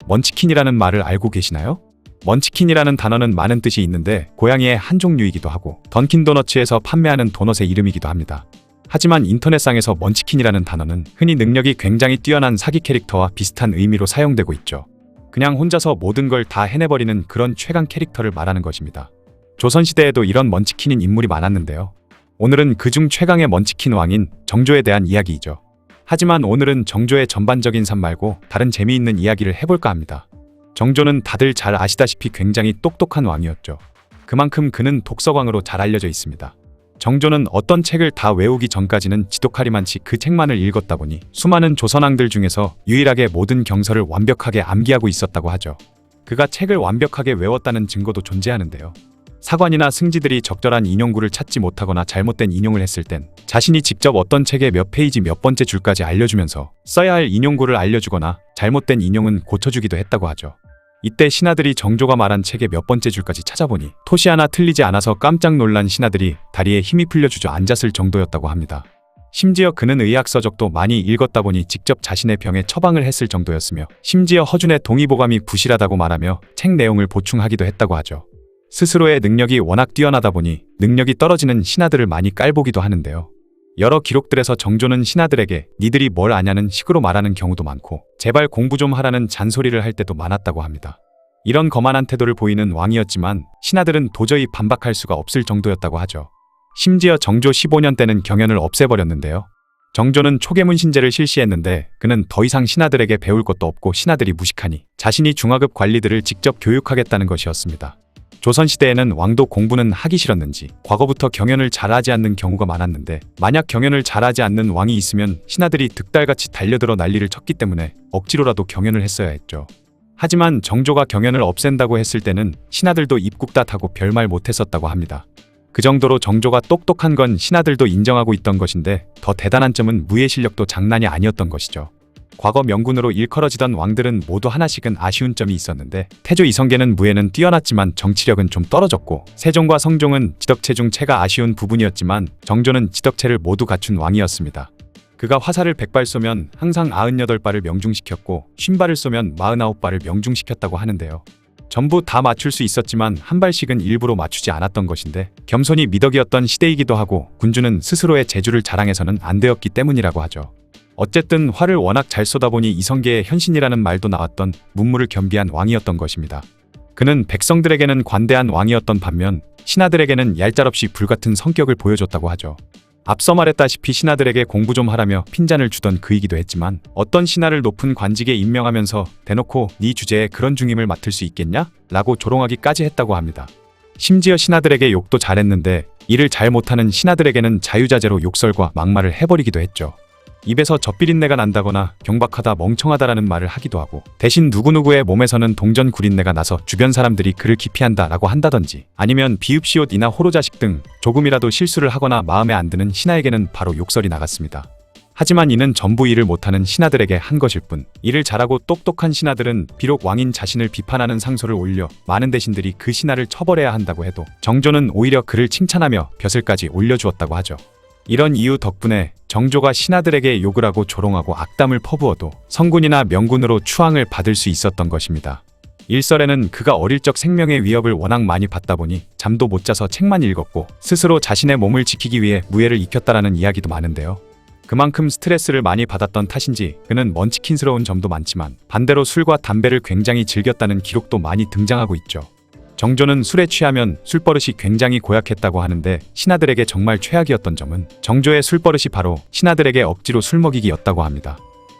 먼치킨이라는 말을 알고 계시나요? 먼치킨이라는 단어는 많은 뜻이 있는데 고양이의 한 종류이기도 하고 던킨 도너츠에서 판매하는 도넛의 이름이기도 합니다. 하지만 인터넷상에서 먼치킨이라는 단어는 흔히 능력이 굉장히 뛰어난 사기 캐릭터와 비슷한 의미로 사용되고 있죠. 그냥 혼자서 모든 걸 다 해내버리는 그런 최강 캐릭터를 말하는 것입니다. 조선시대에도 이런 먼치킨인 인물이 많았는데요. 오늘은 그중 최강의 먼치킨 왕인 정조에 대한 이야기이죠. 하지만 오늘은 정조의 전반적인 삶 말고 다른 재미있는 이야기를 해볼까 합니다. 정조는 다들 잘 아시다시피 굉장히 똑똑한 왕이었죠. 그만큼 그는 독서광으로 잘 알려져 있습니다. 정조는 어떤 책을 다 외우기 전까지는 지독하리만치 그 책만을 읽었다 보니 수많은 조선왕들 중에서 유일하게 모든 경서를 완벽하게 암기하고 있었다고 하죠. 그가 책을 완벽하게 외웠다는 증거도 존재하는데요. 사관이나 승지들이 적절한 인용구를 찾지 못하거나 잘못된 인용을 했을 땐 자신이 직접 어떤 책의 몇 페이지 몇 번째 줄까지 알려주면서 써야 할 인용구를 알려주거나 잘못된 인용은 고쳐주기도 했다고 하죠. 이때 신하들이 정조가 말한 책의 몇 번째 줄까지 찾아보니 토시 하나 틀리지 않아서 깜짝 놀란 신하들이 다리에 힘이 풀려 주저앉았을 정도였다고 합니다. 심지어 그는 의학서적도 많이 읽었다 보니 직접 자신의 병에 처방을 했을 정도였으며 심지어 허준의 동의보감이 부실하다고 말하며 책 내용을 보충하기도 했다고 하죠. 스스로의 능력이 워낙 뛰어나다 보니 능력이 떨어지는 신하들을 많이 깔보기도 하는데요. 여러 기록들에서 정조는 신하들에게 니들이 뭘 아냐는 식으로 말하는 경우도 많고 제발 공부 좀 하라는 잔소리를 할 때도 많았다고 합니다. 이런 거만한 태도를 보이는 왕이었지만 신하들은 도저히 반박할 수가 없을 정도였다고 하죠. 심지어 정조 15년 때는 경연을 없애버렸는데요. 정조는 초계문신제를 실시했는데 그는 더 이상 신하들에게 배울 것도 없고 신하들이 무식하니 자신이 중하급 관리들을 직접 교육하겠다는 것이었습니다. 조선시대에는 왕도 공부는 하기 싫었는지 과거부터 경연을 잘하지 않는 경우가 많았는데 만약 경연을 잘하지 않는 왕이 있으면 신하들이 득달같이 달려들어 난리를 쳤기 때문에 억지로라도 경연을 했어야 했죠. 하지만 정조가 경연을 없앤다고 했을 때는 신하들도 입국다 타고 별말 못했었다고 합니다. 그 정도로 정조가 똑똑한 건 신하들도 인정하고 있던 것인데 더 대단한 점은 무예 실력도 장난이 아니었던 것이죠. 과거 명군으로 일컬어지던 왕들은 모두 하나씩은 아쉬운 점이 있었는데 태조 이성계는 무예는 뛰어났지만 정치력은 좀 떨어졌고 세종과 성종은 지덕체 중 체가 아쉬운 부분이었지만 정조는 지덕체를 모두 갖춘 왕이었습니다. 그가 화살을 100발 쏘면 항상 98발을 명중시켰고 50발을 쏘면 49발을 명중시켰다고 하는데요. 전부 다 맞출 수 있었지만 한 발씩은 일부러 맞추지 않았던 것인데 겸손이 미덕이었던 시대이기도 하고 군주는 스스로의 재주를 자랑해서는 안 되었기 때문이라고 하죠. 어쨌든 활을 워낙 잘 쏘다 보니 이성계의 현신이라는 말도 나왔던 문무를 겸비한 왕이었던 것입니다. 그는 백성들에게는 관대한 왕이었던 반면 신하들에게는 얄짤없이 불같은 성격을 보여줬다고 하죠. 앞서 말했다시피 신하들에게 공부 좀 하라며 핀잔을 주던 그이기도 했지만 어떤 신하를 높은 관직에 임명하면서 대놓고 네 주제에 그런 중임을 맡을 수 있겠냐? 라고 조롱하기까지 했다고 합니다. 심지어 신하들에게 욕도 잘했는데 일을 잘 못하는 신하들에게는 자유자재로 욕설과 막말을 해버리기도 했죠. 입에서 젖비린내가 난다거나 경박하다 멍청하다라는 말을 하기도 하고 대신 누구누구의 몸에서는 동전 구린내가 나서 주변 사람들이 그를 기피한다 라고 한다든지 아니면 비읍시옷이나 호로자식 등 조금이라도 실수를 하거나 마음에 안 드는 신하에게는 바로 욕설이 나갔습니다. 하지만 이는 전부 일을 못하는 신하들에게 한 것일 뿐 일을 잘하고 똑똑한 신하들은 비록 왕인 자신을 비판하는 상소를 올려 많은 대신들이 그 신하를 처벌해야 한다고 해도 정조는 오히려 그를 칭찬하며 벼슬까지 올려주었다고 하죠. 이런 이유 덕분에 정조가 신하들에게 욕을 하고 조롱하고 악담을 퍼부어도 성군이나 명군으로 추앙을 받을 수 있었던 것입니다. 일설에는 그가 어릴 적 생명의 위협을 워낙 많이 받다 보니 잠도 못 자서 책만 읽었고 스스로 자신의 몸을 지키기 위해 무예를 익혔다라는 이야기도 많은데요. 그만큼 스트레스를 많이 받았던 탓인지 그는 먼치킨스러운 점도 많지만 반대로 술과 담배를 굉장히 즐겼다는 기록도 많이 등장하고 있죠. 정조는 술에 취하면 술버릇이 굉장히 고약했다고 하는데 신하들에게 정말 최악이었던 점은 정조의 술버릇이 바로 신하들에게 억지로 술 먹이기였다고 합니다.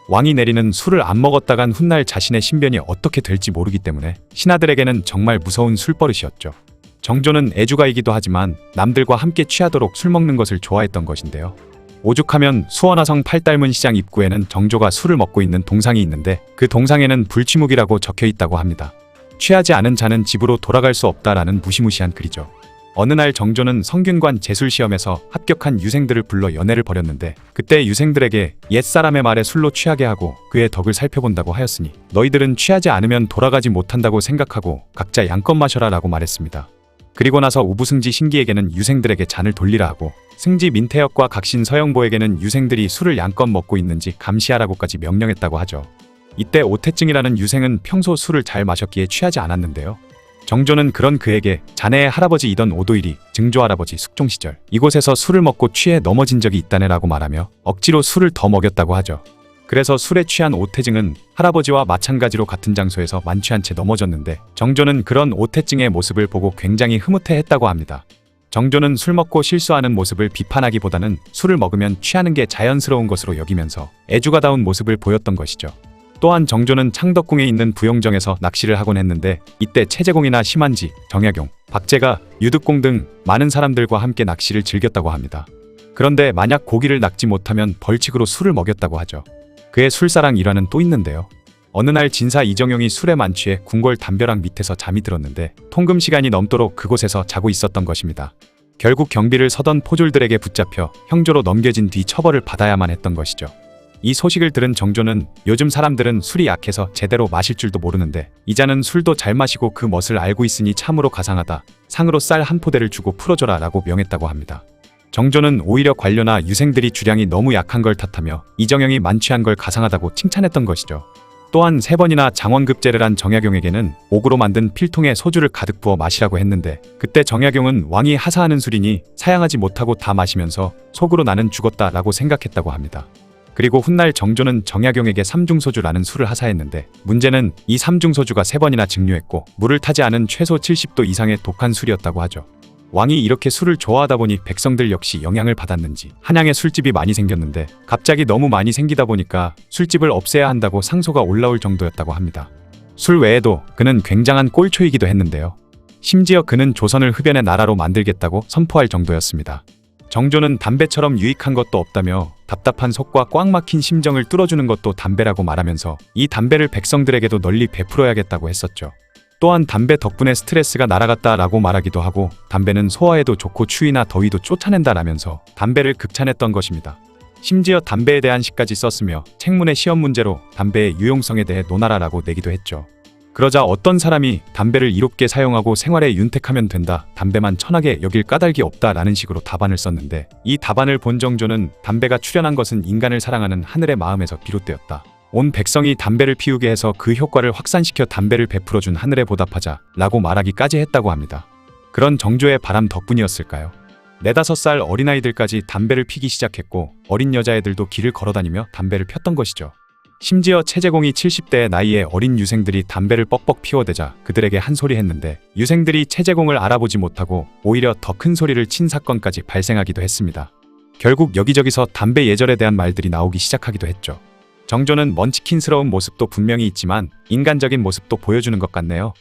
왕이 내리는 술을 안 먹었다간 훗날 자신의 신변이 어떻게 될지 모르기 때문에 신하들에게는 정말 무서운 술버릇이었죠. 정조는 애주가이기도 하지만 남들과 함께 취하도록 술 먹는 것을 좋아했던 것인데요. 오죽하면 수원화성 팔달문 시장 입구에는 정조가 술을 먹고 있는 동상이 있는데 그 동상에는 불취묵이라고 적혀 있다고 합니다. 취하지 않은 자는 집으로 돌아갈 수 없다라는 무시무시한 글이죠. 어느 날 정조는 성균관 제술시험에서 합격한 유생들을 불러 연회를 벌였는데 그때 유생들에게 옛사람의 말에 술로 취하게 하고 그의 덕을 살펴본다고 하였으니 너희들은 취하지 않으면 돌아가지 못한다고 생각하고 각자 양껏 마셔라 라고 말했습니다. 그리고 나서 우부승지 신기에게는 유생들에게 잔을 돌리라 하고 승지 민태혁과 각신 서영보에게는 유생들이 술을 양껏 먹고 있는지 감시하라고까지 명령했다고 하죠. 이때 오태증이라는 유생은 평소 술을 잘 마셨기에 취하지 않았는데요. 정조는 그런 그에게 자네의 할아버지이던 오도일이 증조할아버지 숙종 시절 이곳에서 술을 먹고 취해 넘어진 적이 있다네라고 말하며 억지로 술을 더 먹였다고 하죠. 그래서 술에 취한 오태증은 할아버지와 마찬가지로 같은 장소에서 만취한 채 넘어졌는데 정조는 그런 오태증의 모습을 보고 굉장히 흐뭇해했다고 합니다. 정조는 술 먹고 실수하는 모습을 비판하기보다는 술을 먹으면 취하는 게 자연스러운 것으로 여기면서 애주가다운 모습을 보였던 것이죠. 또한 정조는 창덕궁에 있는 부용정에서 낚시를 하곤 했는데 이때 최재공이나 심한지, 정약용, 박제가, 유득공 등 많은 사람들과 함께 낚시를 즐겼다고 합니다. 그런데 만약 고기를 낚지 못하면 벌칙으로 술을 먹였다고 하죠. 그의 술사랑 일화는 또 있는데요. 어느 날 진사 이정용이 술에 만취해 궁궐 담벼락 밑에서 잠이 들었는데 통금 시간이 넘도록 그곳에서 자고 있었던 것입니다. 결국 경비를 서던 포졸들에게 붙잡혀 형조로 넘겨진 뒤 처벌을 받아야만 했던 것이죠. 이 소식을 들은 정조는 요즘 사람들은 술이 약해서 제대로 마실 줄도 모르는데 이자는 술도 잘 마시고 그 멋을 알고 있으니 참으로 가상하다. 상으로 쌀 한 포대를 주고 풀어줘라 라고 명했다고 합니다. 정조는 오히려 관료나 유생들이 주량이 너무 약한 걸 탓하며 이정영이 만취한 걸 가상하다고 칭찬했던 것이죠. 또한 3번이나 장원급제를 한 정약용에게는 옥으로 만든 필통에 소주를 가득 부어 마시라고 했는데 그때 정약용은 왕이 하사하는 술이니 사양하지 못하고 다 마시면서 속으로 나는 죽었다 라고 생각했다고 합니다. 그리고 훗날 정조는 정약용에게 삼중소주라는 술을 하사했는데 문제는 이 삼중소주가 3번이나 증류했고 물을 타지 않은 최소 70도 이상의 독한 술이었다고 하죠. 왕이 이렇게 술을 좋아하다 보니 백성들 역시 영향을 받았는지 한양에 술집이 많이 생겼는데 갑자기 너무 많이 생기다 보니까 술집을 없애야 한다고 상소가 올라올 정도였다고 합니다. 술 외에도 그는 굉장한 꼴초이기도 했는데요. 심지어 그는 조선을 흡연의 나라로 만들겠다고 선포할 정도였습니다. 정조는 담배처럼 유익한 것도 없다며 답답한 속과 꽉 막힌 심정을 뚫어주는 것도 담배라고 말하면서 이 담배를 백성들에게도 널리 베풀어야겠다고 했었죠. 또한 담배 덕분에 스트레스가 날아갔다라고 말하기도 하고 담배는 소화에도 좋고 추위나 더위도 쫓아낸다라면서 담배를 극찬했던 것입니다. 심지어 담배에 대한 시까지 썼으며 책문의 시험 문제로 담배의 유용성에 대해 논하라라고 내기도 했죠. 그러자 어떤 사람이 담배를 이롭게 사용하고 생활에 윤택하면 된다. 담배만 천하게 여길 까닭이 없다라는 식으로 답안을 썼는데 이 답안을 본 정조는 담배가 출현한 것은 인간을 사랑하는 하늘의 마음에서 비롯되었다. 온 백성이 담배를 피우게 해서 그 효과를 확산시켜 담배를 베풀어준 하늘에 보답하자 라고 말하기까지 했다고 합니다. 그런 정조의 바람 덕분이었을까요? 4~5살 어린아이들까지 담배를 피기 시작했고 어린 여자애들도 길을 걸어다니며 담배를 폈던 것이죠. 심지어 최재공이 70대의 나이에 어린 유생들이 담배를 뻑뻑 피워대자 그들에게 한 소리 했는데 유생들이 최재공을 알아보지 못하고 오히려 더 큰 소리를 친 사건까지 발생하기도 했습니다. 결국 여기저기서 담배 예절에 대한 말들이 나오기 시작하기도 했죠. 정조는 먼치킨스러운 모습도 분명히 있지만 인간적인 모습도 보여주는 것 같네요.